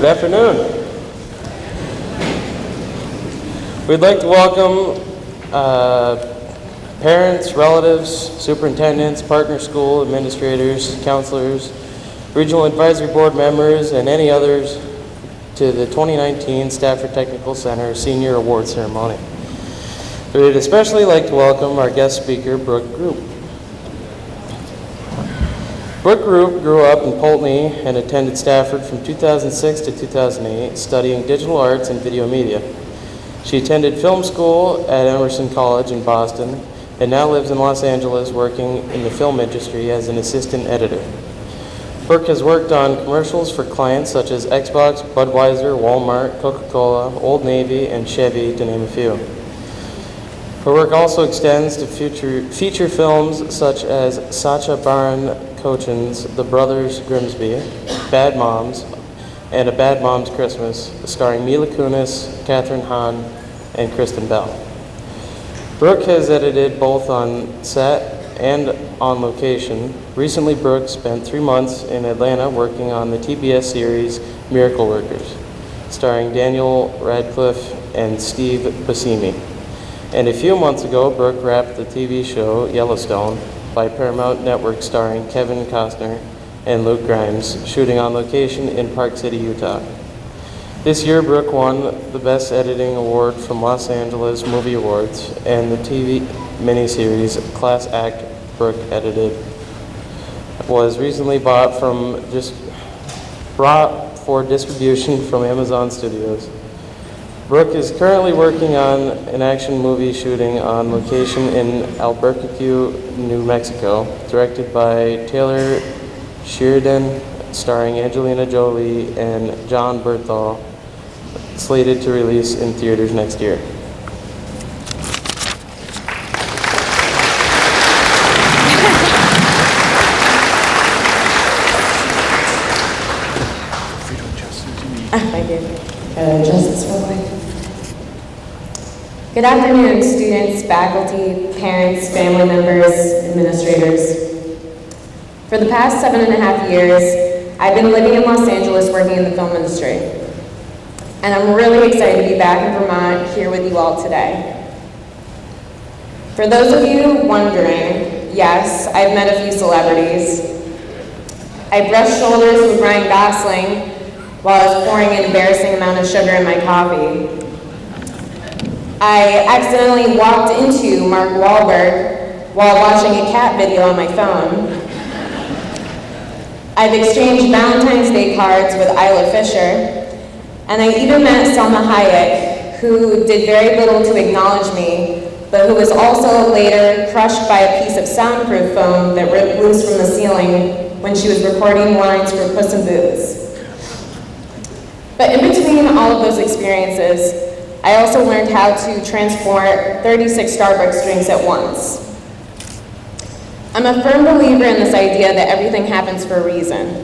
afternoon. We'd like to welcome parents, relatives, superintendents, partner school administrators, counselors, regional advisory board members, and any others to the 2019 Stafford Technical Center Senior Award Ceremony. We'd especially like to welcome our guest speaker, Brooke Group. Brooke Group grew up in Poultney and attended Stafford from 2006 to 2008, studying digital arts and video media. She attended film school at Emerson College in Boston and now lives in Los Angeles working in the film industry as an assistant editor. Brooke has worked on commercials for clients such as Xbox, Budweiser, Walmart, Coca-Cola, Old Navy, and Chevy, to name a few. Her work also extends to feature films such as Sacha Baron Cohen's The Brothers Grimsby, Bad Moms, and A Bad Mom's Christmas, starring Mila Kunis, Kathryn Hahn, and Kristen Bell. Brooke has edited both on set and on location. Recently, Brooke spent 3 months in Atlanta working on the TBS series Miracle Workers, starring Daniel Radcliffe and Steve Buscemi. And a few months ago, Brooke wrapped the TV show Yellowstone by Paramount Network, starring Kevin Costner and Luke Grimes, shooting on location in Park City, Utah. This year, Brooke won the Best Editing Award from Los Angeles Movie Awards, and the TV miniseries Class Act Brooke edited was recently brought for distribution from Amazon Studios. Brooke is currently working on an action movie shooting on location in Albuquerque, New Mexico, directed by Taylor Sheridan, starring Angelina Jolie and John Bernthal, slated to release in theaters next year. Thank you. Justice real quick. Good afternoon, students, faculty, parents, family members, administrators. For the past 7.5 years, I've been living in Los Angeles working in the film industry. And I'm really excited to be back in Vermont here with you all today. For those of you wondering, yes, I've met a few celebrities. I brushed shoulders with Ryan Gosling while I was pouring an embarrassing amount of sugar in my coffee. I accidentally walked into Mark Wahlberg while watching a cat video on my phone. I've exchanged Valentine's Day cards with Isla Fisher, and I even met Selma Hayek, who did very little to acknowledge me, but who was also later crushed by a piece of soundproof foam that ripped loose from the ceiling when she was recording lines for Puss in Boots. But in between all of those experiences, I also learned how to transport 36 Starbucks drinks at once. I'm a firm believer in this idea that everything happens for a reason.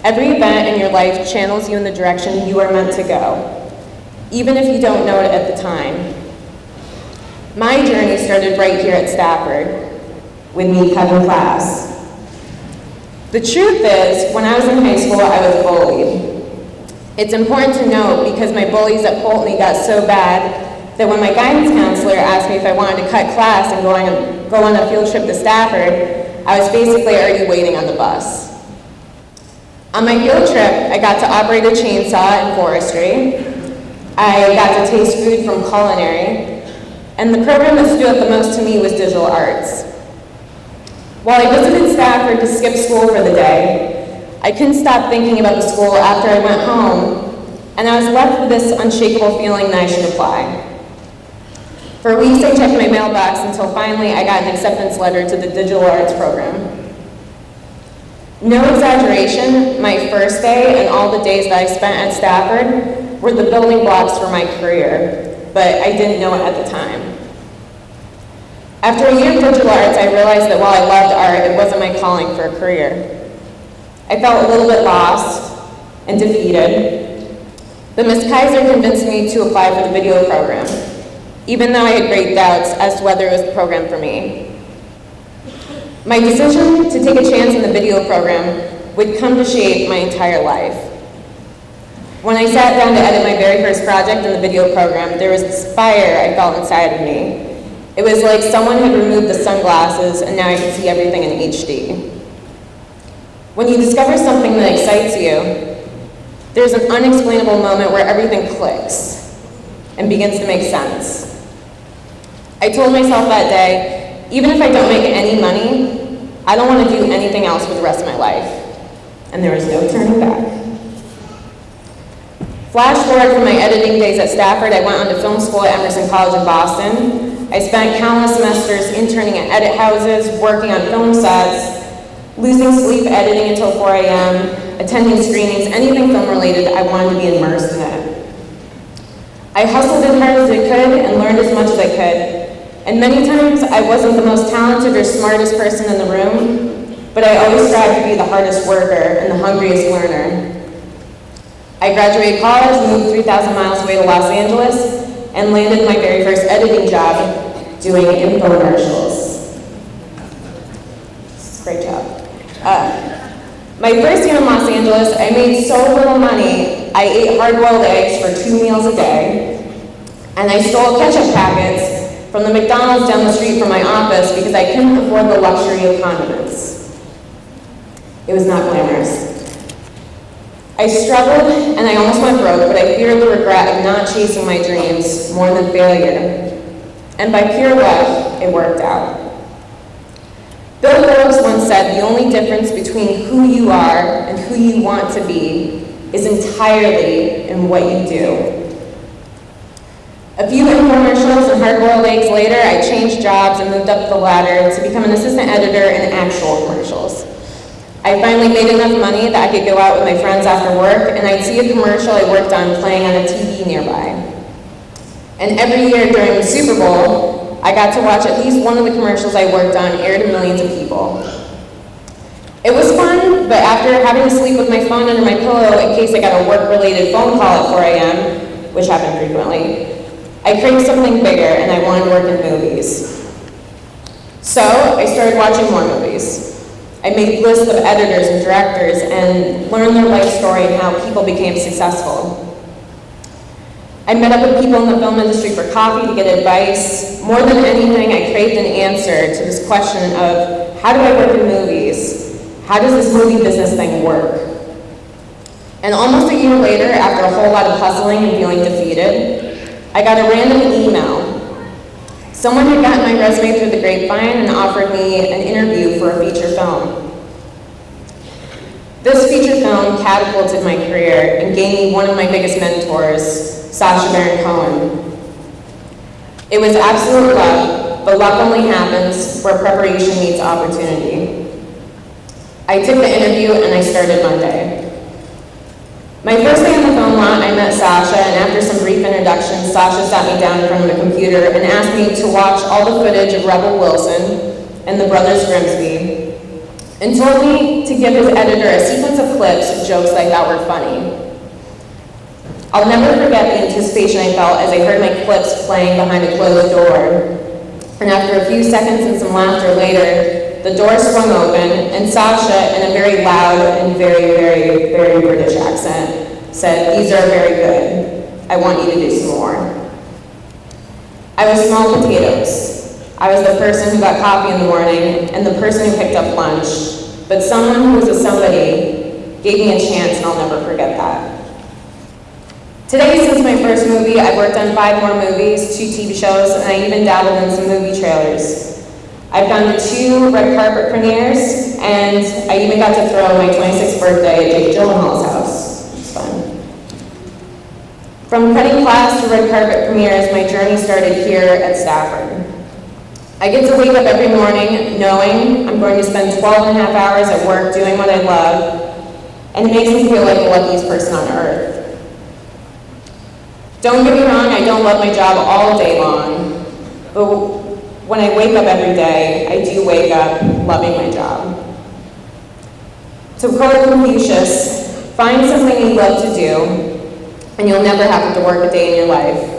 Every event in your life channels you in the direction you are meant to go, even if you don't know it at the time. My journey started right here at Stafford, with me cutting class. The truth is, when I was in high school, I was bullied. It's important to note because my bullies at Poultney got so bad that when my guidance counselor asked me if I wanted to cut class and go on a field trip to Stafford, I was basically already waiting on the bus. On my field trip, I got to operate a chainsaw in forestry. I got to taste food from culinary, and the program that stood out the most to me was digital arts. While I visited Stafford to skip school for the day, I couldn't stop thinking about the school after I went home, and I was left with this unshakable feeling that I should apply. For weeks, I checked my mailbox until finally I got an acceptance letter to the digital arts program. No exaggeration, my first day and all the days that I spent at Stafford were the building blocks for my career, but I didn't know it at the time. After a year of digital arts, I realized that while I loved art, it wasn't my calling for a career. I felt a little bit lost and defeated, but Ms. Kaiser convinced me to apply for the video program, even though I had great doubts as to whether it was the program for me. My decision to take a chance in the video program would come to shape my entire life. When I sat down to edit my very first project in the video program, there was this fire I felt inside of me. It was like someone had removed the sunglasses and now I could see everything in HD. When you discover something that excites you, there's an unexplainable moment where everything clicks and begins to make sense. I told myself that day, even if I don't make any money, I don't want to do anything else for the rest of my life. And there was no turning back. Flash forward from my editing days at Stafford, I went on to film school at Emerson College in Boston. I spent countless semesters interning at edit houses, working on film sets, losing sleep editing until 4 a.m., attending screenings, anything film related, I wanted to be immersed in it. I hustled as hard as I could and learned as much as I could. And many times I wasn't the most talented or smartest person in the room, but I always strived to be the hardest worker and the hungriest learner. I graduated college, moved 3,000 miles away to Los Angeles, and landed my very first editing job doing infomercials. Great job. My first year in Los Angeles, I made so little money, I ate hard-boiled eggs for 2 meals a day, and I stole ketchup packets from the McDonald's down the street from my office because I couldn't afford the luxury of condiments. It was not glamorous. I struggled and I almost went broke, but I feared the regret of not chasing my dreams more than failure. And by pure luck, it worked out. Bill Phillips once said, the only difference between who you are and who you want to be is entirely in what you do. A few infomercials and hard-boiled eggs later, I changed jobs and moved up the ladder to become an assistant editor in actual commercials. I finally made enough money that I could go out with my friends after work, and I'd see a commercial I worked on playing on a TV nearby. And every year during the Super Bowl, I got to watch at least one of the commercials I worked on air to millions of people. It was fun, but after having to sleep with my phone under my pillow in case I got a work-related phone call at 4 a.m., which happened frequently, I craved something bigger and I wanted to work in movies. So I started watching more movies. I made lists of editors and directors and learned their life story and how people became successful. I met up with people in the film industry for coffee to get advice. More than anything, I craved an answer to this question of, how do I work in movies? How does this movie business thing work? And almost a year later, after a whole lot of hustling and feeling defeated, I got a random email. Someone had gotten my resume through the grapevine and offered me an interview for a feature film. This feature film catapulted my career and gave me one of my biggest mentors, Sacha Baron Cohen. It was absolute luck, but luck only happens where preparation meets opportunity. I took the interview and I started Monday. My first day on the film lot, I met Sacha, and after some brief introductions, Sacha sat me down in front of a computer and asked me to watch all the footage of Rebel Wilson and the Brothers Grimsby, and told me to give his editor a sequence of clips of jokes that I thought were funny. I'll never forget the anticipation I felt as I heard my clips playing behind a closed door. And after a few seconds and some laughter later, the door swung open, and Sacha, in a very loud and very, very, very British accent, said, "These are very good. I want you to do some more." I was small potatoes. I was the person who got coffee in the morning and the person who picked up lunch. But someone who was a somebody gave me a chance, and I'll never forget that. Today, since my first movie, I've worked on 5 more movies, 2 TV shows, and I even dabbled in some movie trailers. I've gone to 2 red carpet premieres, and I even got to throw my 26th birthday at Jake Gyllenhaal's house. It's fun. From cutting class to red carpet premieres, my journey started here at Stafford. I get to wake up every morning knowing I'm going to spend 12 and a half hours at work doing what I love, and it makes me feel like the luckiest person on earth. Don't get me wrong, I don't love my job all day long, but when I wake up every day, I do wake up loving my job. To quote Confucius, find something you love to do, and you'll never have to work a day in your life.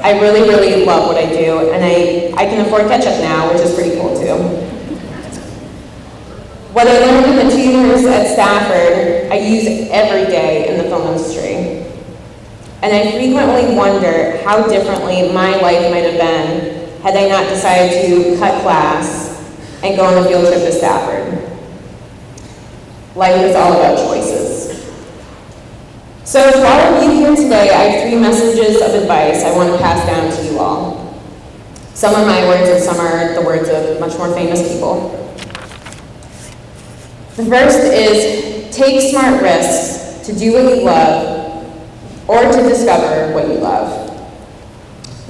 I really, really love what I do, and I can afford ketchup now, which is pretty cool too. What I learned in the 2 years at Stafford, I use every day in the film industry. And I frequently wonder how differently my life might have been had I not decided to cut class and go on a field trip to Stafford. Life is all about choices. So to all of you here today, I have 3 messages of advice I want to pass down to you all. Some are my words and some are the words of much more famous people. The first is, take smart risks to do what you love or to discover what you love.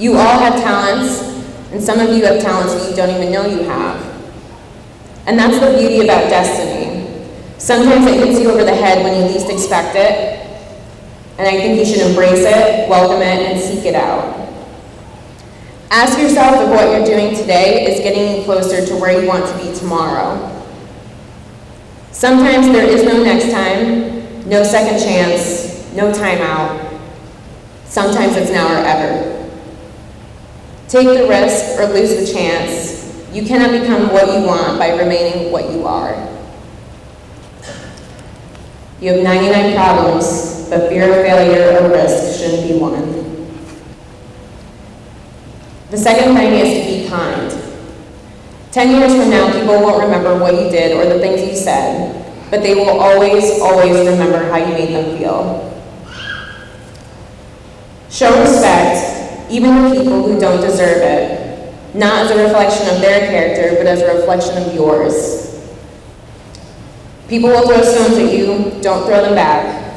You all have talents, and some of you have talents that you don't even know you have. And that's the beauty about destiny. Sometimes it hits you over the head when you least expect it, and I think you should embrace it, welcome it, and seek it out. Ask yourself if what you're doing today is getting you closer to where you want to be tomorrow. Sometimes there is no next time, no second chance, no time out. Sometimes it's now or ever. Take the risk or lose the chance. You cannot become what you want by remaining what you are. You have 99 problems, but fear of failure or risk shouldn't be one. The second thing is to be kind. 10 years from now, people won't remember what you did or the things you said, but they will always, always remember how you made them feel. Show respect, even to people who don't deserve it, not as a reflection of their character, but as a reflection of yours. People will throw stones at you, don't throw them back.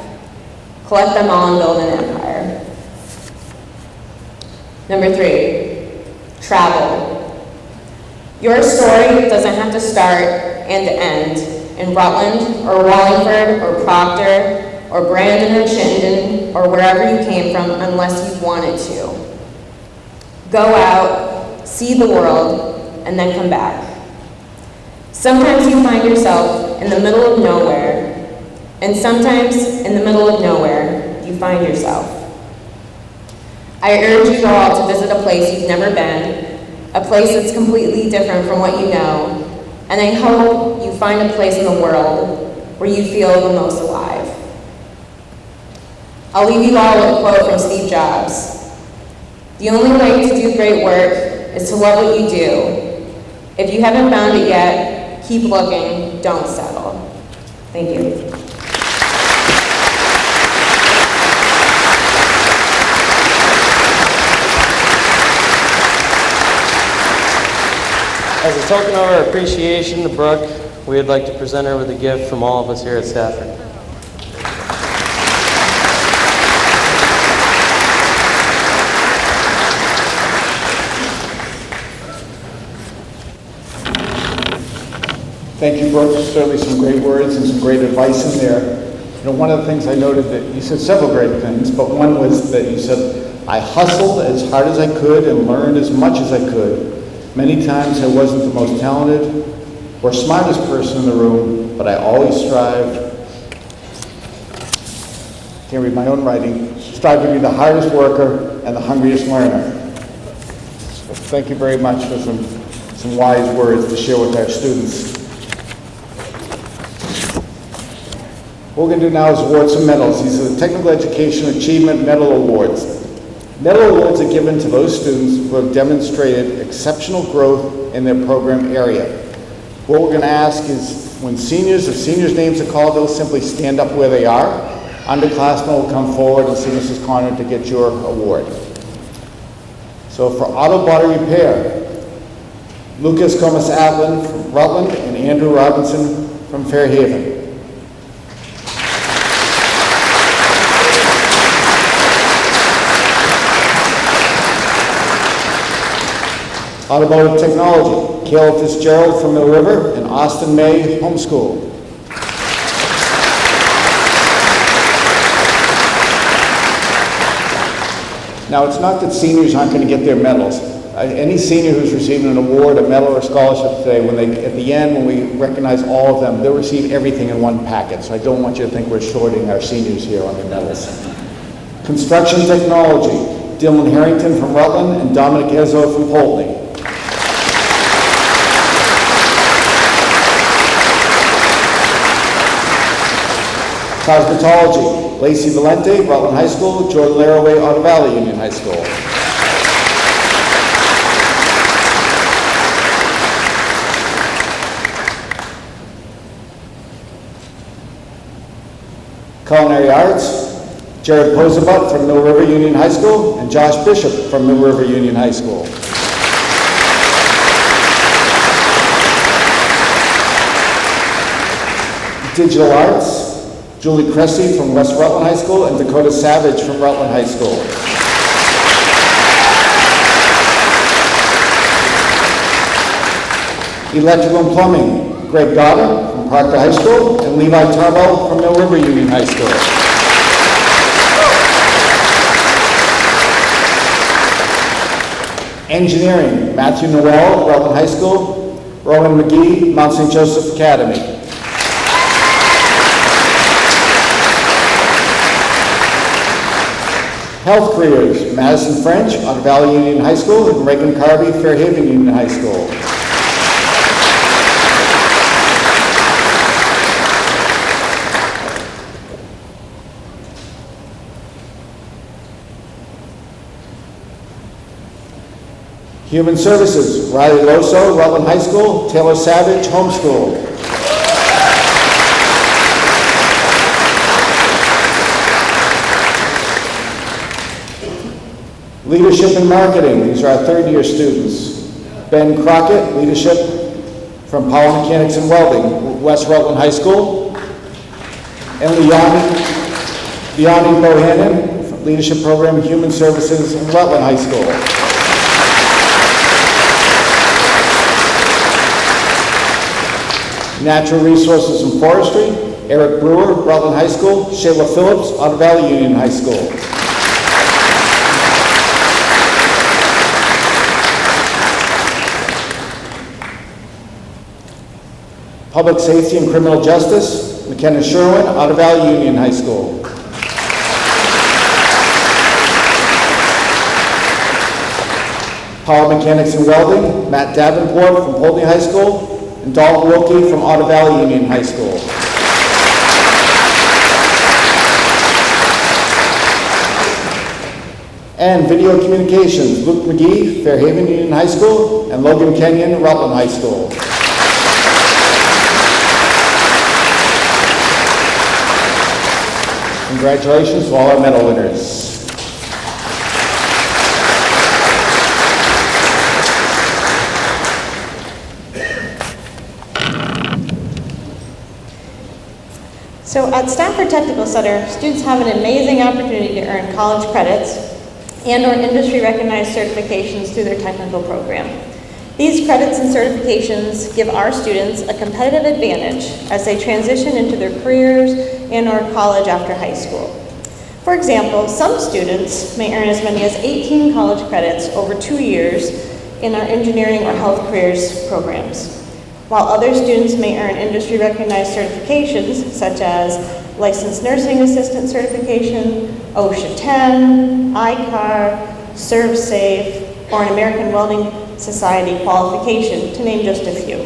Collect them all and build an empire. Number 3, travel. Your story doesn't have to start and end in Rutland or Wallingford or Proctor or Brandon or Chittenden or wherever you came from unless you wanted to. Go out, see the world, and then come back. Sometimes you find yourself in the middle of nowhere, and sometimes in the middle of nowhere, you find yourself. I urge you all to visit a place you've never been, a place that's completely different from what you know, and I hope you find a place in the world where you feel the most alive. I'll leave you all with a quote from Steve Jobs. The only way to do great work is to love what you do. If you haven't found it yet, keep looking, don't settle. Thank you. As a token of our appreciation to Brooke, we would like to present her with a gift from all of us here at Stafford. Thank you, Brooke. Certainly some great words and some great advice in there. You know, one of the things I noted that you said several great things, but one was that you said, I hustled as hard as I could and learned as much as I could. Many times I wasn't the most talented or smartest person in the room, but I always strived, can't read my own writing, strive to be the hardest worker and the hungriest learner. So thank you very much for some wise words to share with our students. What we're going to do now is award some medals. These are the Technical Education Achievement Medal Awards. Medal awards are given to those students who have demonstrated exceptional growth in their program area. What we're going to ask is when seniors, if seniors' names are called, they'll simply stand up where they are. Underclassmen will come forward and see Mrs. Connor to get your award. So for auto body repair, Lucas Comas-Atlin from Rutland and Andrew Robinson from Fairhaven. Automotive Technology, Caleb Fitzgerald from Mill River and Austin May Homeschool. Now, it's not that seniors aren't going to get their medals. Any senior who's receiving an award, a medal, or scholarship today, at the end, when we recognize all of them, they'll receive everything in one packet. So I don't want you to think we're shorting our seniors here on their medals. Construction Technology, Dylan Harrington from Rutland and Dominic Ezzo from Poultney. Cosmetology, Lacey Valente, Rutland High School, Jordan Laraway, Otter Valley Union High School. Culinary Arts, Jared Posabut from Mill River Union High School and Josh Bishop from Mill River Union High School. Digital Arts, Julie Cressy from West Rutland High School and Dakota Savage from Rutland High School. Electrical and Plumbing, Greg Goddard from Proctor High School and Levi Tarbell from Mill River Union High School. Engineering, Matthew Noel, Rutland High School, Rowan McGee, Mount St. Joseph Academy. Health Careers, Madison French, Otter Valley Union High School, and Reagan Carby, Fairhaven Union High School. Human Services, Riley Loso, Rutland High School, Taylor Savage, Homeschool. Leadership and Marketing, these are our third-year students. Ben Crockett, Leadership from Power Mechanics and Welding, West Rutland High School. And Leonie Bohannon, Leadership Program, Human Services in Rutland High School. Natural Resources and Forestry, Eric Brewer, Rutland High School, Shayla Phillips, Otter Valley Union High School. Public Safety and Criminal Justice, McKenna Sherwin, Otter Valley Union High School. Power Mechanics and Welding, Matt Davenport from Poultney High School, and Dalton Wilkie from Otter Valley Union High School. And Video Communications, Luke McGee, Fairhaven Union High School, and Logan Kenyon, Rutland High School. Congratulations to all our medal winners. So at Stafford Technical Center, students have an amazing opportunity to earn college credits and/or industry-recognized certifications through their technical program. These credits and certifications give our students a competitive advantage as they transition into their careers and/or college after high school. For example, some students may earn as many as 18 college credits over 2 years in our engineering or health careers programs, while other students may earn industry-recognized certifications such as Licensed Nursing Assistant Certification, OSHA 10, ICAR, ServSafe, or an American Welding Society qualification, to name just a few.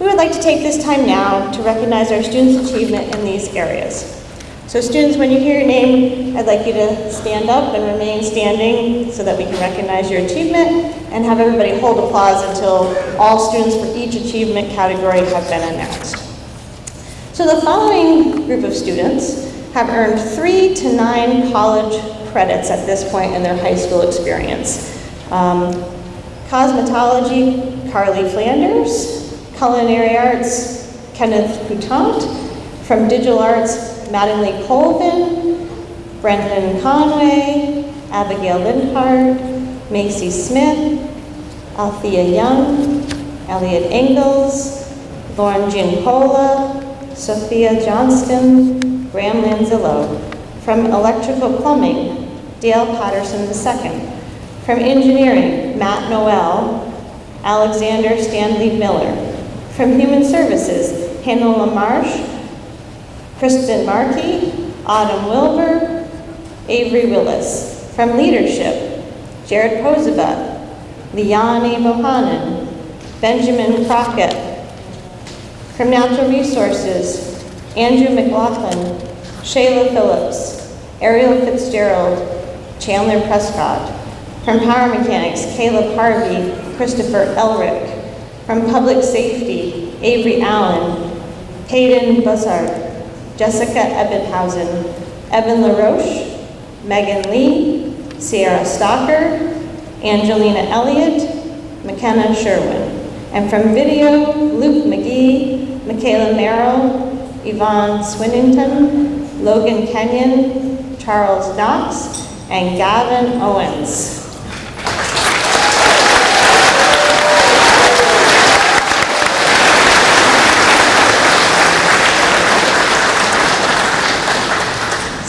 We would like to take this time now to recognize our students' achievement in these areas. So students, when you hear your name, I'd like you to stand up and remain standing so that we can recognize your achievement and have everybody hold applause until all students for each achievement category have been announced. So the following group of students have earned 3 to 9 college credits at this point in their high school experience. Cosmetology, Carly Flanders. Culinary Arts, Kenneth Coutant. From Digital Arts, Mattingly Colvin, Brendan Conway, Abigail Lindhart, Macy Smith, Althea Young, Elliot Ingalls, Lauren Giancola, Sophia Johnston, Graham Lanzillo. From Electrical Plumbing, Dale Patterson II. From Engineering, Matt Noel, Alexander Stanley Miller. From Human Services, Hannah LaMarche, Kristen Markey, Autumn Wilbur, Avery Willis. From Leadership, Jared Posabut, Liani Bohannon, Benjamin Crockett. From Natural Resources, Andrew McLaughlin, Shayla Phillips, Ariel Fitzgerald, Chandler Prescott. From Power Mechanics, Caleb Harvey, Christopher Elrick. From Public Safety, Avery Allen, Hayden Bussard, Jessica Ebbinhausen, Evan LaRoche, Megan Lee, Sierra Stalker, Angelina Elliott, McKenna Sherwin. And from video, Luke McGee, Michaela Merrill, Yvonne Swinington, Logan Kenyon, Charles Knox, and Gavin Owens.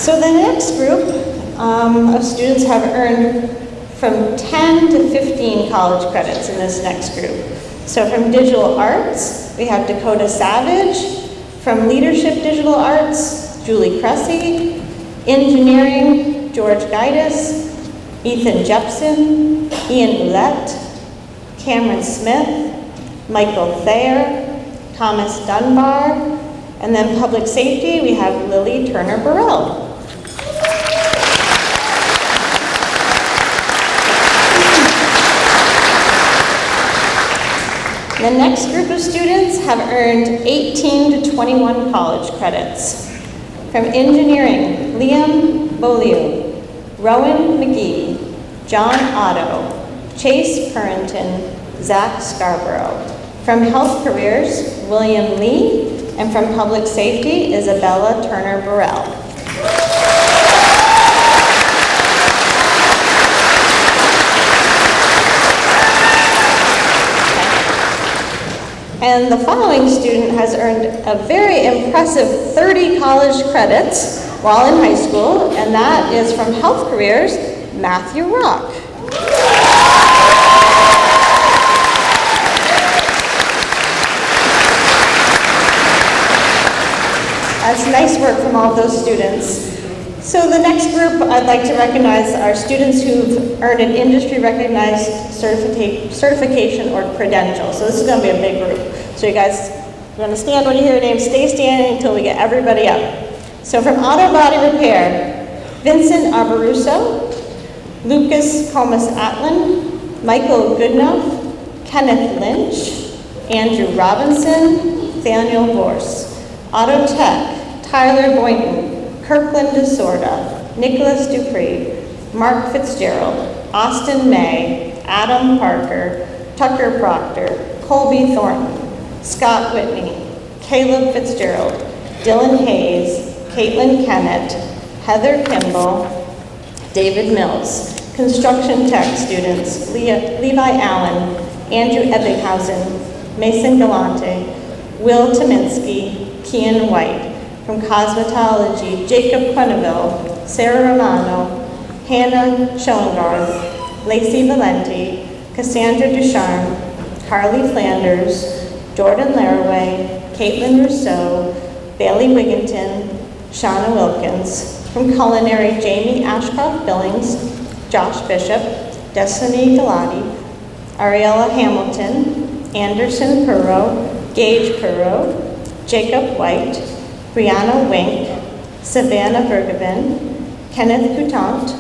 So the next group of students have earned from 10 to 15 college credits in this next group. So from Digital Arts, we have Dakota Savage. From Leadership Digital Arts, Julie Cressy. Engineering, George Gaitis, Ethan Jepson, Ian Ouellette, Cameron Smith, Michael Thayer, Thomas Dunbar, and then Public Safety, we have Lily Turner-Burrell. The next group of students have earned 18 to 21 college credits. From Engineering, Liam Bolio, Rowan McGee, John Otto, Chase Purrington, Zach Scarborough. From Health Careers, William Lee, and from Public Safety, Isabella Turner-Burrell. And the following student has earned a very impressive 30 college credits while in high school, and that is from Health Careers, Matthew Rock. That's nice work from all of those students. So the next group I'd like to recognize are students who've earned an industry-recognized certification or credential. So this is going to be a big group. So you guys, you're going to stand when you hear your name, stay standing until we get everybody up. So from Auto Body Repair, Vincent Arboruso, Lucas Comas-Atlin, Michael Goodenough, Kenneth Lynch, Andrew Robinson, Nathaniel Vorse. Auto Tech, Tyler Boynton, Kirkland DeSorda, Nicholas Dupree, Mark Fitzgerald, Austin May, Adam Parker, Tucker Proctor, Colby Thornton, Scott Whitney, Caleb Fitzgerald, Dylan Hayes, Caitlin Kennett, Heather Kimball, David Mills. Construction Tech students, Levi Allen, Andrew Ebbinghausen, Mason Galante, Will Tominski, Kian White. From Cosmetology, Jacob Quenneville, Sarah Romano, Hannah Schoengarth, Lacey Valenti, Cassandra Ducharme, Carly Flanders, Jordan Laraway, Caitlin Rousseau, Bailey Wigginton, Shauna Wilkins. From Culinary, Jamie Ashcroft Billings, Josh Bishop, Destiny Galati, Ariella Hamilton, Anderson Perot, Gage Perot, Jacob White, Brianna Wink, Savannah Bergevin, Kenneth Coutant,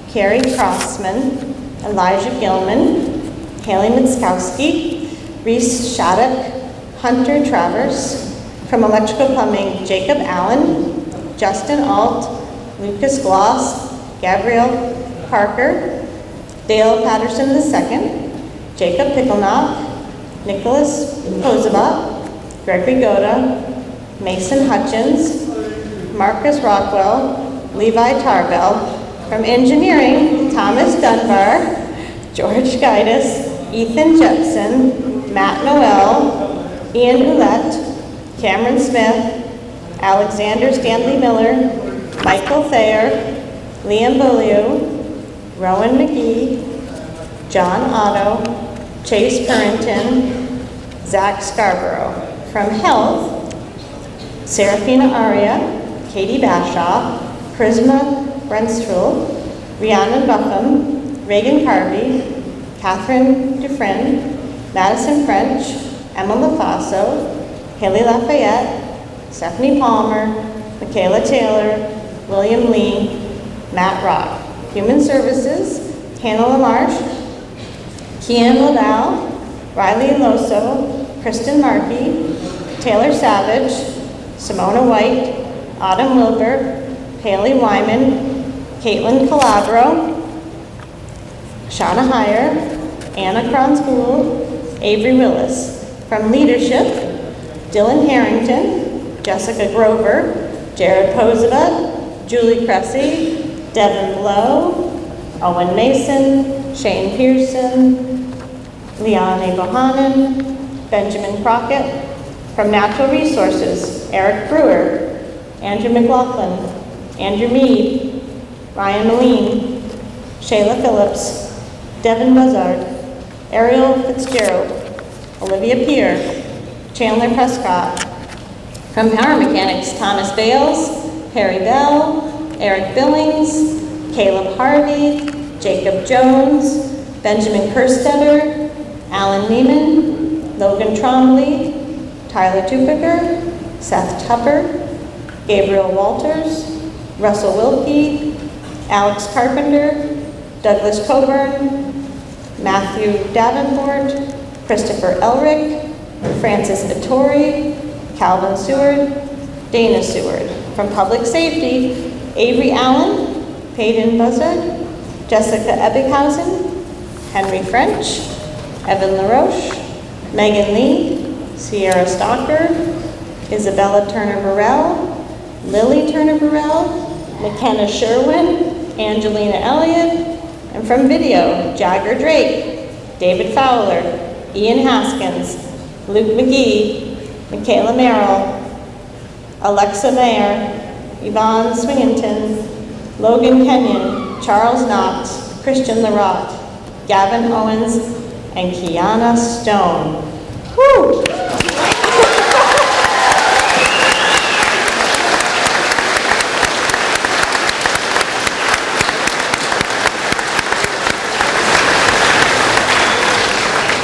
Carrie Crossman, Elijah Gilman, Haley Mitskowski, Reese Shattuck, Hunter Travers. From Electrical Plumbing, Jacob Allen, Justin Alt, Lucas Gloss, Gabrielle Parker, Dale Patterson II, Jacob Pickelknop, Nicholas Posabot, Gregory Goda, Mason Hutchins, Marcus Rockwell, Levi Tarbell. From Engineering, Thomas Dunbar, George Gaitis, Ethan Jepson, Matt Noel, Ian Ouellette, Cameron Smith, Alexander Stanley Miller, Michael Thayer, Liam Bolio, Rowan McGee, John Otto, Chase Purrington, Zach Scarborough. From Health, Serafina Aria, Katie Bashaw, Prisma Brenstrel, Rhiannon Buckham, Reagan Carvey, Catherine Dufresne, Madison French, Emma LaFaso, Haley Lafayette, Stephanie Palmer, Michaela Taylor, William Lee, Matt Rock. Human Services, Hannah LaMarche, Kian Liddell, Riley Loso, Kristen Markey, Taylor Savage, Simona White, Autumn Wilbur, Haley Wyman, Caitlin Calabro, Shauna Heyer, Anna Kronz-Gould, Avery Willis. From Leadership, Dylan Harrington, Jessica Grover, Jared Posada, Julie Cressy, Devin Blow, Owen Mason, Shane Pearson, Liane Bohannon, Benjamin Crockett. From Natural Resources, Eric Brewer, Andrew McLaughlin, Andrew Mead, Ryan Moline, Shayla Phillips, Devin Buzzard, Ariel Fitzgerald, Olivia Peer, Chandler Prescott. From Power Mechanics, Thomas Bales, Harry Bell, Eric Billings, Caleb Harvey, Jacob Jones, Benjamin Kerstetter, Alan Neiman, Logan Trombley, Tyler Tupiker, Seth Tupper, Gabriel Walters, Russell Wilkie, Alex Carpenter, Douglas Coburn, Matthew Davenport, Christopher Elric, Francis Vittori, Calvin Seward, Dana Seward. From Public Safety, Avery Allen, Peyton Buzzard, Jessica Ebbighausen, Henry French, Evan LaRoche, Megan Lee, Sierra Stalker, Isabella Turner-Burrell, Lily Turner-Burrell, McKenna Sherwin, Angelina Elliott, and from Video, Jagger Drake, David Fowler, Ian Haskins, Luke McGee, Michaela Merrill, Alexa Mayer, Yvonne Swingington, Logan Kenyon, Charles Knox, Christian Larotte, Gavin Owens, and Kiana Stone. Woo!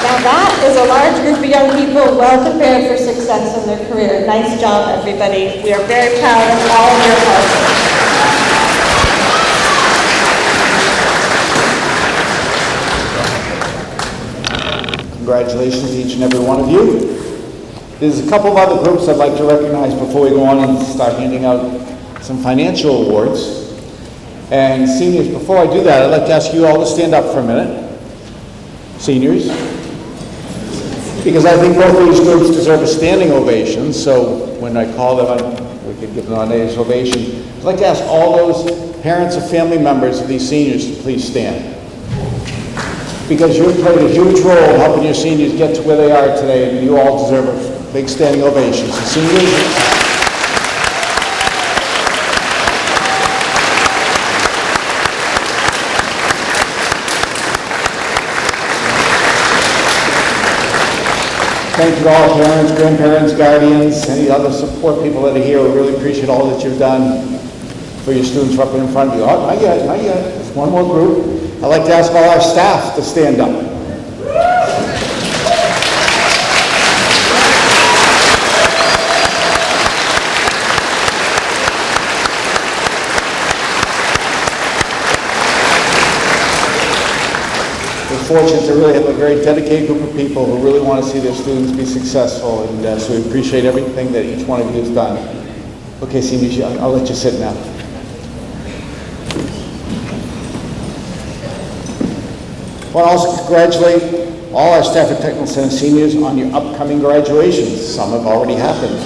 Now that is a large group of young people well prepared for success in their career. Nice job, everybody. We are very proud of all of your hard work. Congratulations to each and every one of you. There's a couple of other groups I'd like to recognize before we go on and start handing out some financial awards. And seniors, before I do that, I'd like to ask you all to stand up for a minute. Seniors. Because I think both of these groups deserve a standing ovation, so when I call them, we could give them an ovation. I'd like to ask all those parents or family members of these seniors to please stand. Because you've played a huge role helping your seniors get to where they are today, and you all deserve a big standing ovation. So seniors, thank you to all parents, grandparents, guardians, any other support people that are here. We really appreciate all that you've done for your students right in front of you. Oh, not yet, not yet. There's one more group. I'd like to ask all our staff to stand up. We're fortunate to really have a very dedicated group of people who really want to see their students be successful, and so we appreciate everything that each one of you has done. Okay, seniors, I'll let you sit now. I want to also congratulate all our Stafford Technical Center seniors on your upcoming graduations. Some have already happened.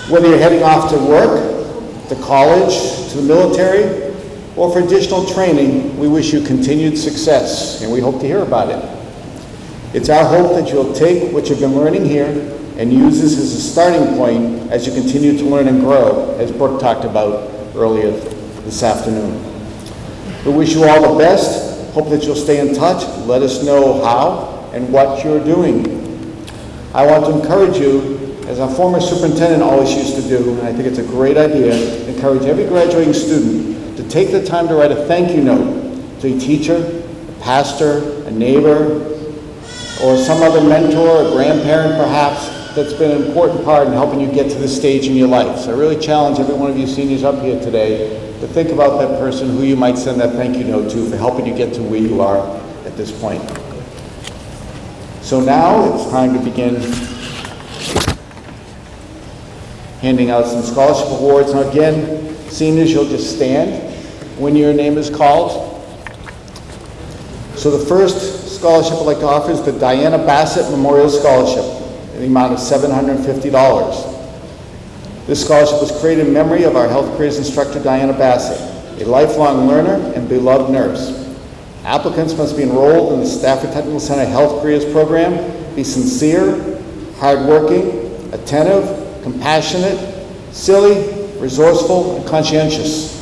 Whether you're heading off to work, to college, to the military, or for additional training, we wish you continued success, and we hope to hear about it. It's our hope that you'll take what you've been learning here and use this as a starting point as you continue to learn and grow, as Brooke talked about earlier this afternoon. We wish you all the best. Hope that you'll stay in touch. Let us know how and what you're doing. I want to encourage you, as our former superintendent always used to do, and I think it's a great idea, encourage every graduating student to take the time to write a thank you note to a teacher, a pastor, a neighbor, or some other mentor, a grandparent perhaps, that's been an important part in helping you get to this stage in your life. So I really challenge every one of you seniors up here today to think about that person who you might send that thank you note to for helping you get to where you are at this point. So now it's time to begin handing out some scholarship awards. Now again, seniors, you'll just stand when your name is called. So the first scholarship I'd like to offer is the Diana Bassett Memorial Scholarship in the amount of $750. This scholarship was created in memory of our health careers instructor, Diana Bassett, a lifelong learner and beloved nurse. Applicants must be enrolled in the Stafford Technical Center Health Careers Program, be sincere, hardworking, attentive, compassionate, silly, resourceful, and conscientious.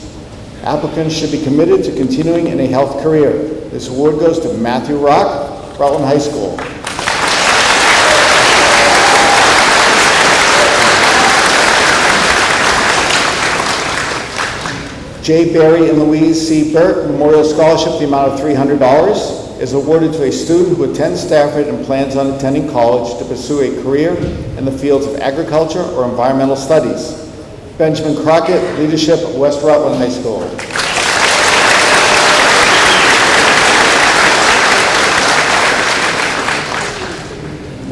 Applicants should be committed to continuing in a health career. This award goes to Matthew Rock, Rutland High School. J. Berry and Louise C. Burke Memorial Scholarship, the amount of $300, is awarded to a student who attends Stafford and plans on attending college to pursue a career in the fields of agriculture or environmental studies. Benjamin Crockett, Leadership, West Rutland High School.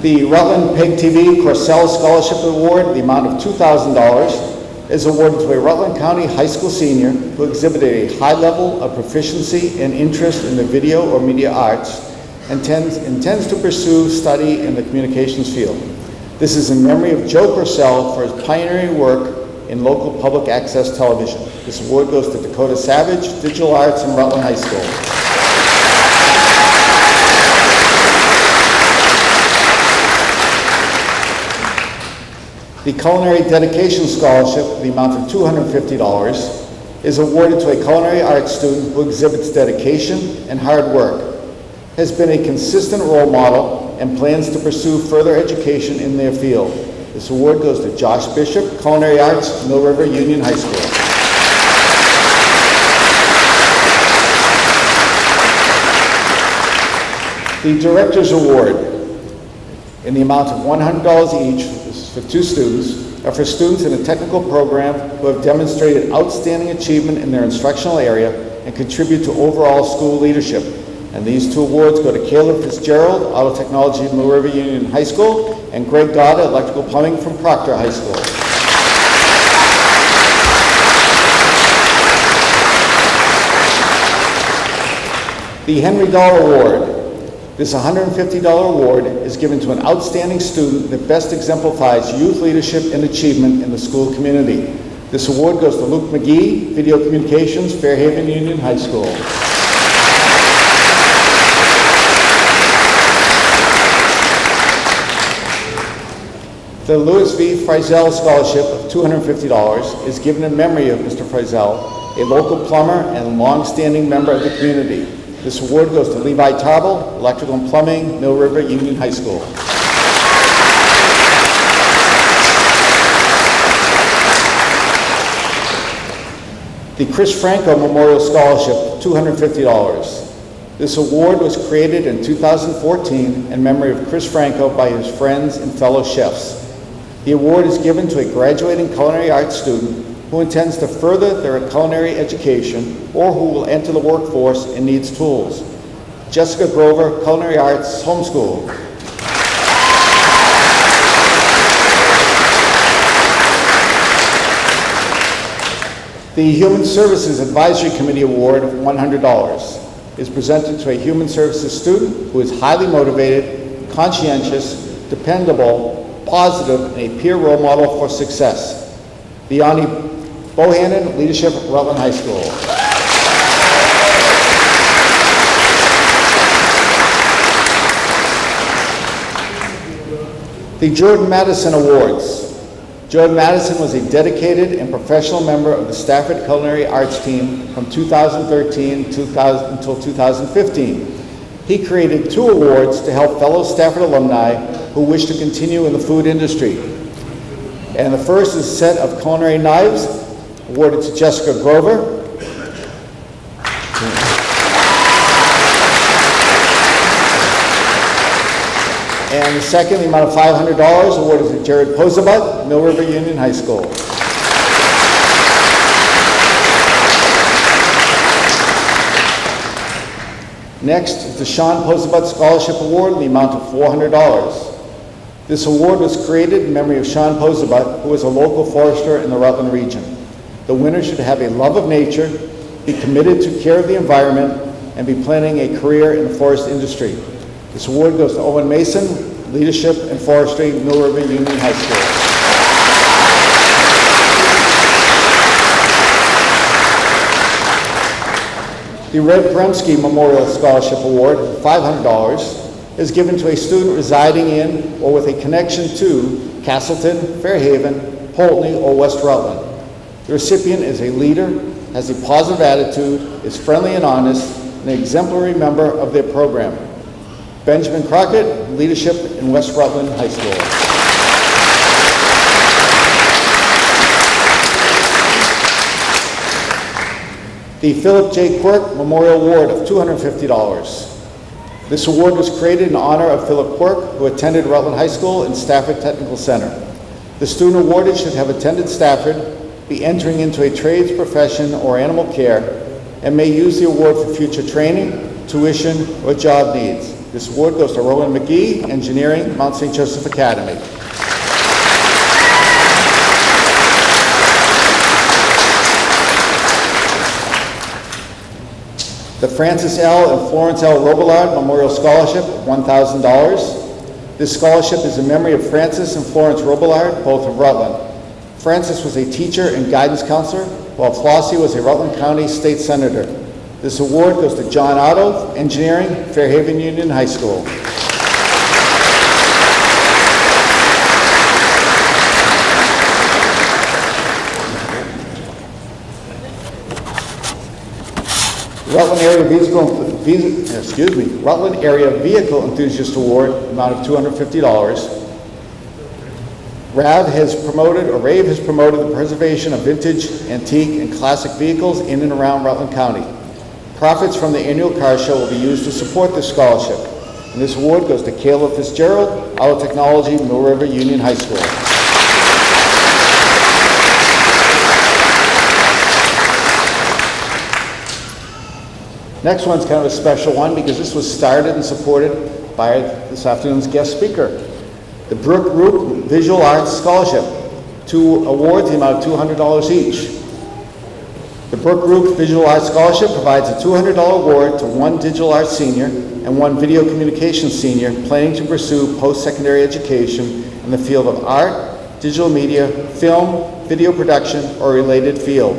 The Rutland Peg TV Corcel Scholarship Award, the amount of $2,000, is awarded to a Rutland County high school senior who exhibited a high level of proficiency and interest in the video or media arts and intends to pursue study in the communications field. This is in memory of Joe Corcel for his pioneering work in local public access television. This award goes to Dakota Savage, Digital Arts, and Rutland High School. The Culinary Dedication Scholarship, the amount of $250, is awarded to a culinary arts student who exhibits dedication and hard work, has been a consistent role model, and plans to pursue further education in their field. This award goes to Josh Bishop, Culinary Arts, Mill River Union High School. The Director's Award, in the amount of $100 each, for two students, are for students in a technical program who have demonstrated outstanding achievement in their instructional area and contribute to overall school leadership. And these two awards go to Caleb Fitzgerald, Auto Technology, Mill River Union High School, and Greg Gotta, Electrical Plumbing from Proctor High School. The Henry Dahl Award. This $150 award is given to an outstanding student that best exemplifies youth leadership and achievement in the school community. This award goes to Luke McGee, Video Communications, Fairhaven Union High School. The Louis V. Frizel Scholarship of $250 is given in memory of Mr. Frizel, a local plumber and long-standing member of the community. This award goes to Levi Tarbell, Electrical and Plumbing, Mill River Union High School. The Chris Franco Memorial Scholarship, $250. This award was created in 2014 in memory of Chris Franco by his friends and fellow chefs. The award is given to a graduating culinary arts student who intends to further their culinary education or who will enter the workforce and needs tools. Jessica Grover, Culinary Arts, Homeschool. The Human Services Advisory Committee Award of $100 is presented to a human services student who is highly motivated, conscientious, dependable, positive, and a peer role model for success. Vianney Bohannon, Leadership, Rutland High School. The Jordan Madison Awards. Jordan Madison was a dedicated and professional member of the Stafford Culinary Arts team from 2013 until 2015. He created 2 awards to help fellow Stafford alumni who wish to continue in the food industry. And the first is a set of culinary knives awarded to Jessica Grover. And the second, the amount of $500, awarded to Jared Posabut, Mill River Union High School. Next is the Sean Posabut Scholarship Award in the amount of $400. This award was created in memory of Sean Posabut, who was a local forester in the Rutland region. The winner should have a love of nature, be committed to care of the environment, and be planning a career in the forest industry. This award goes to Owen Mason, Leadership in Forestry, Mill River Union High School. The Red Bremsky Memorial Scholarship Award, $500, is given to a student residing in or with a connection to Castleton, Fairhaven, Poultney, or West Rutland. The recipient is a leader, has a positive attitude, is friendly and honest, and an exemplary member of their program. Benjamin Crockett, Leadership in West Rutland High School. The Philip J. Quirk Memorial Award of $250. This award was created in honor of Philip Quirk, who attended Rutland High School and Stafford Technical Center. The student awarded should have attended Stafford, be entering into a trades profession or animal care, and may use the award for future training, tuition, or job needs. This award goes to Rowan McGee, Engineering, Mount St. Joseph Academy. The Francis L. and Florence L. Robillard Memorial Scholarship, $1,000. This scholarship is in memory of Francis and Florence Robillard, both of Rutland. Francis was a teacher and guidance counselor, while Flossie was a Rutland County State Senator. This award goes to John Otto, Engineering, Fairhaven Union High School. Rutland Area Vehicle Enthusiast Award, amount of $250. RAVE has promoted the preservation of vintage, antique, and classic vehicles in and around Rutland County. Profits from the annual car show will be used to support this scholarship. And this award goes to Caleb Fitzgerald, Auto Technology, Mill River Union High School. Next one's kind of a special one because this was started and supported by this afternoon's guest speaker. The Brook Group Visual Arts Scholarship. 2 awards, the amount of $200 each. The Brook Group Visual Arts Scholarship provides a $200 award to 1 digital arts senior and 1 video communications senior planning to pursue post-secondary education in the field of art, digital media, film, video production, or related field.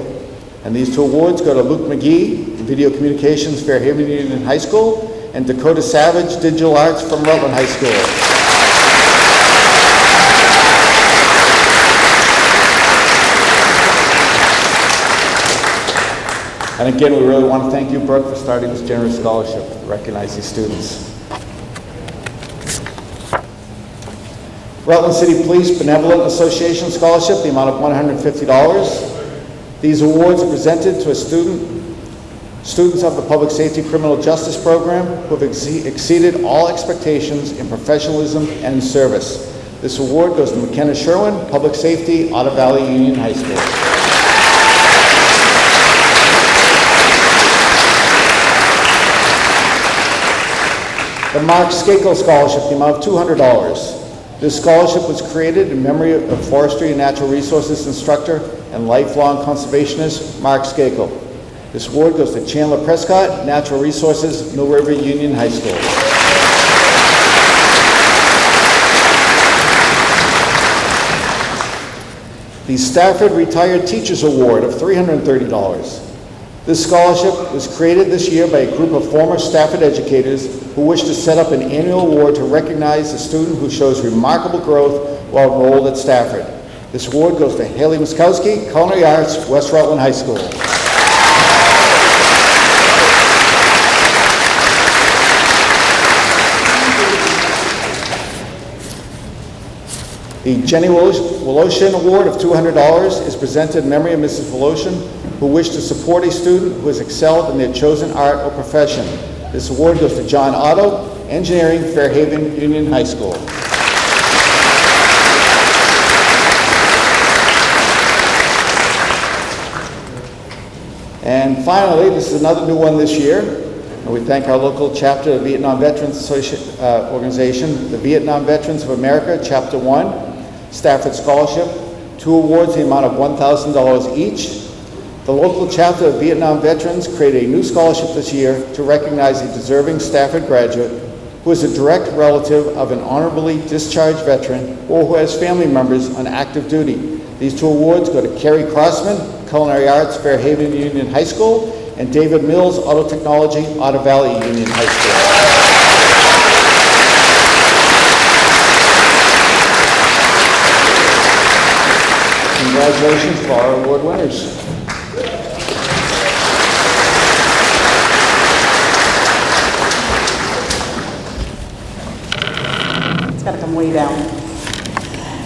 And these 2 awards go to Luke McGee, Video Communications, Fairhaven Union High School, and Dakota Savage, Digital Arts from Rutland High School. And again, we really want to thank you, Brooke, for starting this generous scholarship to recognize these students. Rutland City Police Benevolent Association Scholarship, the amount of $150. These awards are presented to students of the Public Safety Criminal Justice Program who have exceeded all expectations in professionalism and service. This award goes to McKenna Sherwin, Public Safety, Otter Valley Union High School. The Mark Skakel Scholarship, the amount of $200. This scholarship was created in memory of forestry and natural resources instructor and lifelong conservationist Mark Skakel. This award goes to Chandler Prescott, Natural Resources, Mill River Union High School. The Stafford Retired Teachers Award of $330. This scholarship was created this year by a group of former Stafford educators who wish to set up an annual award to recognize a student who shows remarkable growth while enrolled at Stafford. This award goes to Haley Muskowski, Culinary Arts, West Rutland High School. The Jenny Woloshin Award of $200 is presented in memory of Mrs. Woloshin, who wished to support a student who has excelled in their chosen art or profession. This award goes to John Otto, Engineering, Fairhaven Union High School. And finally, this is another new one this year, and we thank our local chapter of the Vietnam Veterans Organization, the Vietnam Veterans of America, Chapter 1, Stafford Scholarship, 2 awards, the amount of $1,000 each. The local chapter of Vietnam Veterans created a new scholarship this year to recognize a deserving Stafford graduate who is a direct relative of an honorably discharged veteran or who has family members on active duty. These 2 awards go to Kerry Crossman, Culinary Arts, Fairhaven Union High School, and David Mills, Auto Technology, Otter Valley Union High School. Congratulations to our award winners. It's got to come way down.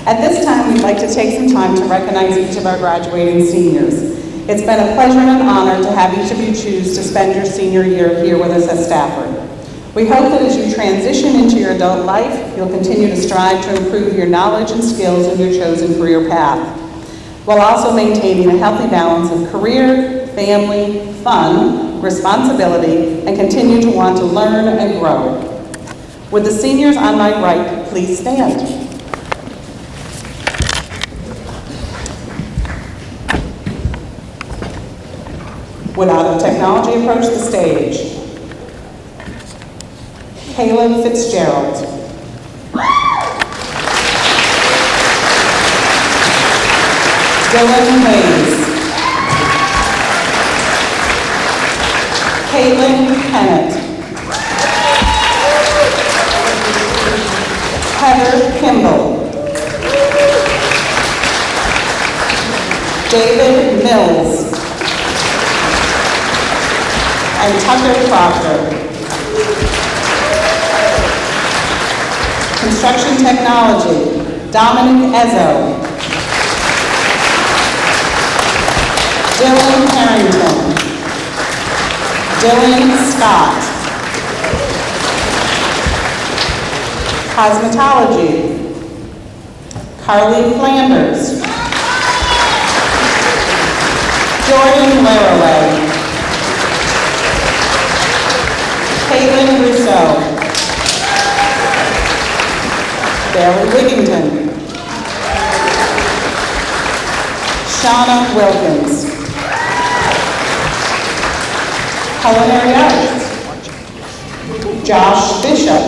At this time, we'd like to take some time to recognize each of our graduating seniors. It's been a pleasure and an honor to have each of you choose to spend your senior year here with us at Stafford. We hope that as you transition into your adult life, you'll continue to strive to improve your knowledge and skills in your chosen career path, while also maintaining a healthy balance of career, family, fun, responsibility, and continue to want to learn and grow. Would the seniors on my right please stand? Would Auto Technology approach the stage? Caleb Fitzgerald. Dylan Hayes. Caitlin Kennett. Heather Kimball. David Mills. And Tucker Proctor. Construction Technology, Dominic Ezzo. Dylan Harrington. Dylan Scott. Cosmetology, Carly Flanders. Jordan Laraway. Caitlin Rousseau. Barry Wigington. Shauna Wilkins. Culinary Arts. Josh Bishop.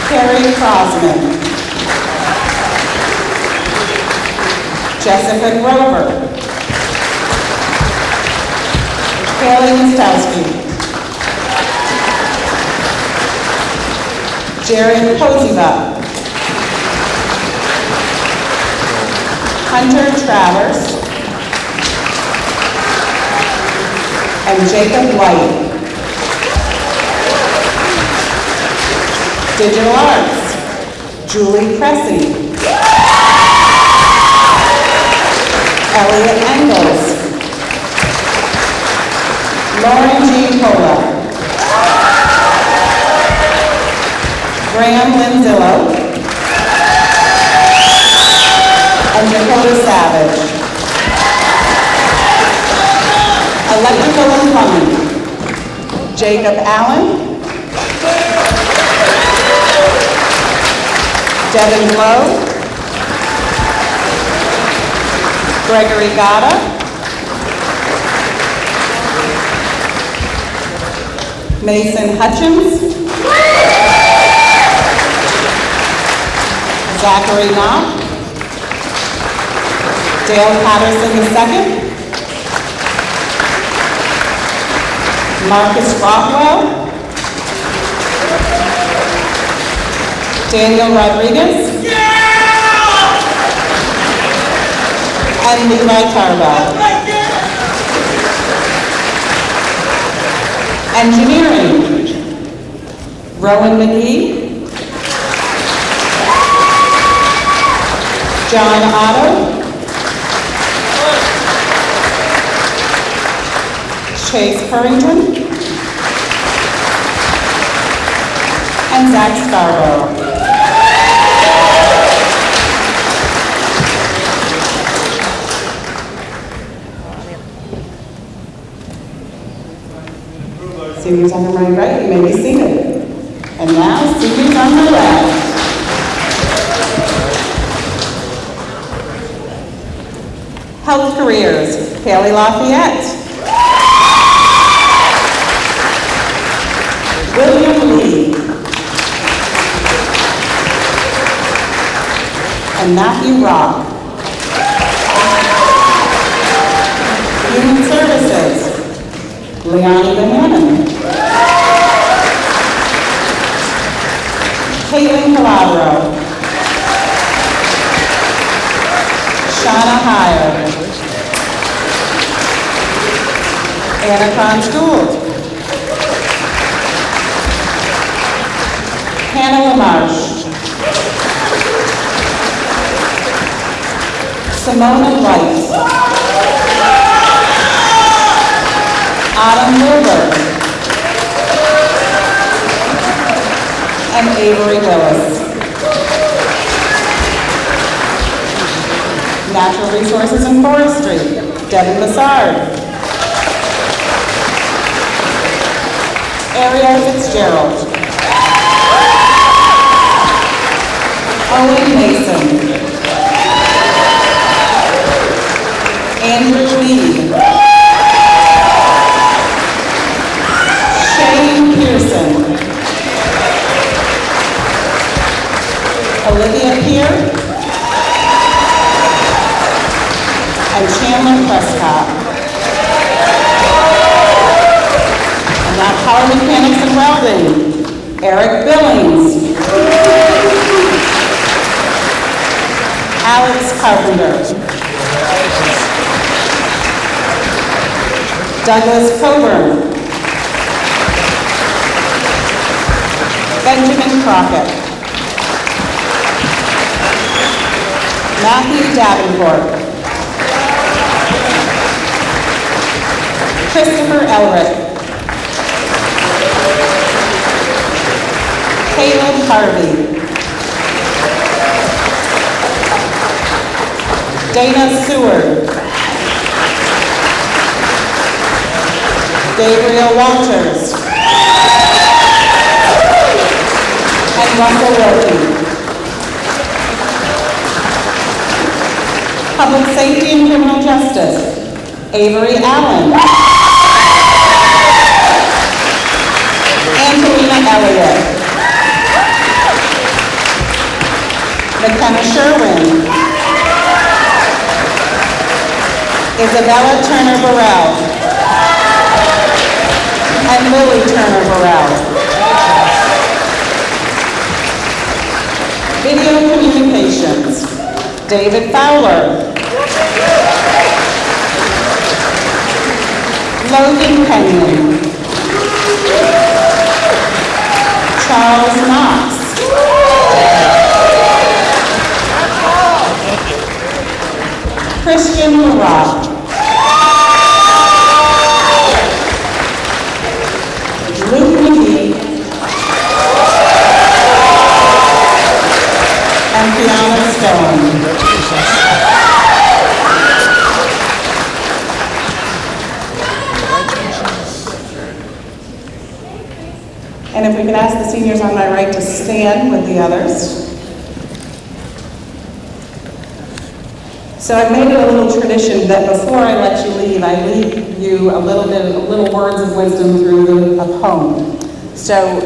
Carrie Crosman. Jessica Grover. Haley Mostowski. Jared Poziva. Hunter Travers. And Jacob White. Digital Arts, Julie Cressy. Elliot Engels. Lauren G. Cola. Graham Linzillo. And Dakota Savage. Electrical and Plumbing, Jacob Allen. Devin Lowe. Gregory Gata. Mason Hutchins. Zachary Knopf. Dale Patterson II. Marcus Rockwell. Daniel Rodriguez. And Levi Tarbell. Engineering, Rowan McGee. John Otto. Chase Purrington. and Zach Scarborough. Seniors on my right, you may be seated. And now, seniors on my left. Health Careers, Haley Lafayette. William Lee. And Matthew Rock. Human Services, Leonie Bohannon. Caitlin Calabro. Shauna Heyer. Anna Kranz Gould. Hannah LaMarche. Simona White. Autumn Wilbur. And Avery Willis. Natural Resources and Forestry, Devin Bassard. Ariel Fitzgerald. Owen Mason. Andrew Lee. Shane Pearson. Olivia Peer. And Chandler Prescott. And now Power Mechanics and Welding, Eric Billings. Alex Carpenter. Douglas Coburn. Benjamin Crockett. Matthew Davenport. Christopher Elric. Caleb Harvey. Dana Seward. Gabriel Walters. And Russell Wilkie. Public Safety and Criminal Justice, Avery Allen. Angelina Elliott. McKenna Sherwin. Isabella Turner Burrell. And Lily Turner Burrell. Video Communications, David Fowler. Logan Kenyon. Charles Knox. Christian Murat. Luke McGee. And Fiona Stone. And if we could ask the seniors on my right to stand with the others. So I've made it a little tradition that before I let you leave, I leave you a little words of wisdom through a poem. So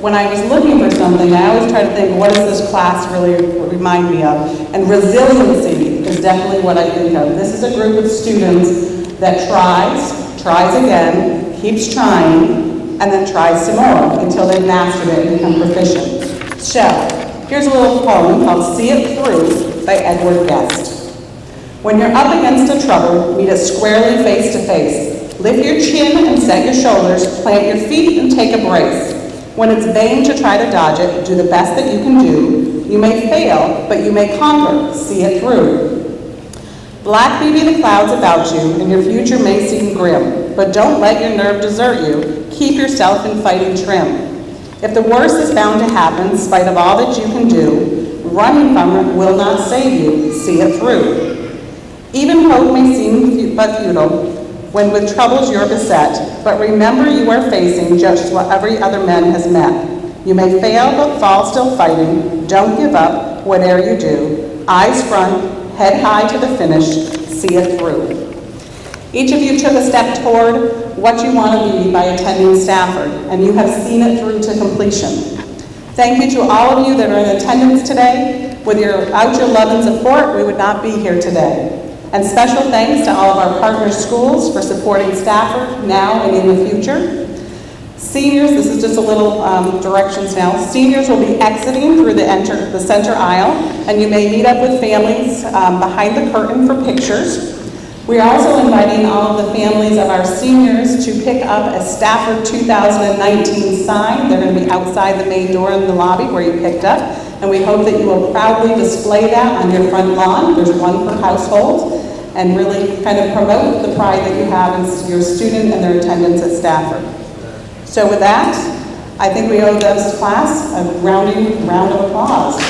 when I was looking for something, I always try to think, what does this class really remind me of? And resiliency is definitely what I think of. This is a group of students that tries again, keeps trying, and then tries some more until they've mastered it and become proficient. So, here's a little poem called See It Through by Edward Guest. When you're up against a trouble, meet it squarely face to face. Lift your chin and set your shoulders, plant your feet and take a brace. When it's vain to try to dodge it, do the best that you can do. You may fail, but you may conquer. See it through. Black may be the clouds about you, and your future may seem grim, but don't let your nerve desert you. Keep yourself in fighting trim. If the worst is bound to happen, in spite of all that you can do, running from it will not save you. See it through. Even hope may seem but futile when with troubles you're beset, but remember you are facing just what every other man has met. You may fail, but fall still fighting. Don't give up, whatever you do. Eyes front, head high to the finish, see it through. Each of you took a step toward what you want to be by attending Stafford, and you have seen it through to completion. Thank you to all of you that are in attendance today. Without your love and support, we would not be here today. And special thanks to all of our partner schools for supporting Stafford now and in the future. Seniors, this is just a little directions now. Seniors will be exiting through the center aisle, and you may meet up with families behind the curtain for pictures. We are also inviting all of the families of our seniors to pick up a Stafford 2019 sign. They're going to be outside the main door in the lobby where you picked up, and we hope that you will proudly display that on your front lawn. There's one per household, and really kind of promote the pride that you have in your student and their attendance at Stafford. So with that, I think we owe this class a round of applause.